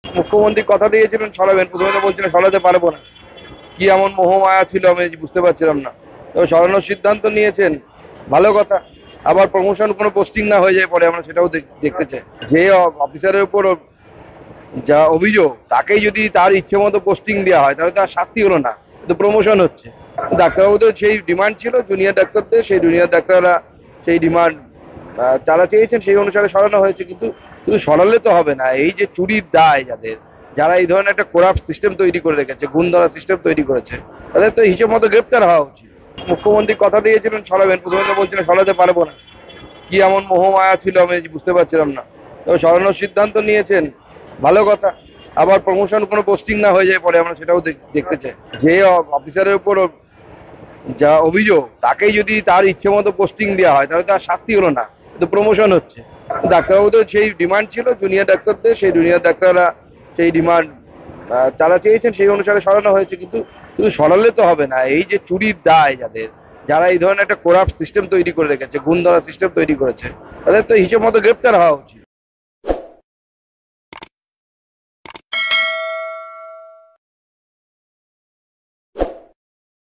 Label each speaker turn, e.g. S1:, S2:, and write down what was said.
S1: মুখ্যমন্ত্রী কথা দিয়েছিলেন সরাবেন, প্রথমে তো বলছিলেন সরাতে পারবো না। কি এমন মোহমায়া ছিল আমি বুঝতে পারছিলাম না। তো সরানোর সিদ্ধান্ত নিয়েছেন, ভালো কথা। আবার প্রমোশন কোনো পোস্টিং না হয়ে যায় পরে, আমরা সেটাও দেখতে চাই। যে অফিসারের উপর যা অভিযোগ, তাকেই যদি তার ইচ্ছে মতো পোস্টিং দেওয়া হয় তাহলে তার শাস্তি হলো না, তো প্রমোশন হচ্ছে। ডাক্তারবাবুদের সেই ডিমান্ড ছিল, জুনিয়র ডাক্তারদের, সেই জুনিয়র ডাক্তাররা সেই ডিমান্ড তারা চেয়েছেন, সেই অনুসারে সরানো হয়েছে। কিন্তু শুধু সরালে তো হবে না, এই যে চুরির দায় যাদের, যারা এই ধরনের একটা করাপ্ট সিস্টেম তৈরি করে রেখেছে, গুণ ধরা সিস্টেম তৈরি করেছে, তাদের তো হিসেব মতো গ্রেপ্তার হওয়া উচিত। মুখ্যমন্ত্রী কথা দিয়েছিলেন সরাবেন, প্রথমে তো বলছিলেন সরাতে পারবো না। কি এমন মোহমায়া ছিল আমি বুঝতে পারছিলাম না। তো সরানোর সিদ্ধান্ত নিয়েছেন, ভালো কথা। আবার প্রমোশন কোনো পোস্টিং না হয়ে যায় পরে, আমরা সেটাও দেখতে চাই। যে অফিসারের উপর যা অভিযোগ, তাকেই যদি তার ইচ্ছে মতো পোস্টিং দেওয়া হয় তাহলে তার শাস্তি হলো না, তো প্রমোশন হচ্ছে। ডাক্তারবাবুদের সেই ডিমান্ড ছিল, জুনিয়র ডাক্তারদের, সেই জুনিয়র ডাক্তাররা সেই ডিমান্ড তারা চেয়েছেন, সেই অনুসারে সরানো হয়েছে। কিন্তু শুধু সরালে তো হবে না, এই যে চুরির দায় যাদের, যারা এই ধরনের একটা করাপ্ট সিস্টেম তৈরি করে রেখেছে, গুণ ধরা সিস্টেম তৈরি করেছে, তাদের তো হিসেব মতো গ্রেপ্তার হওয়া উচিত।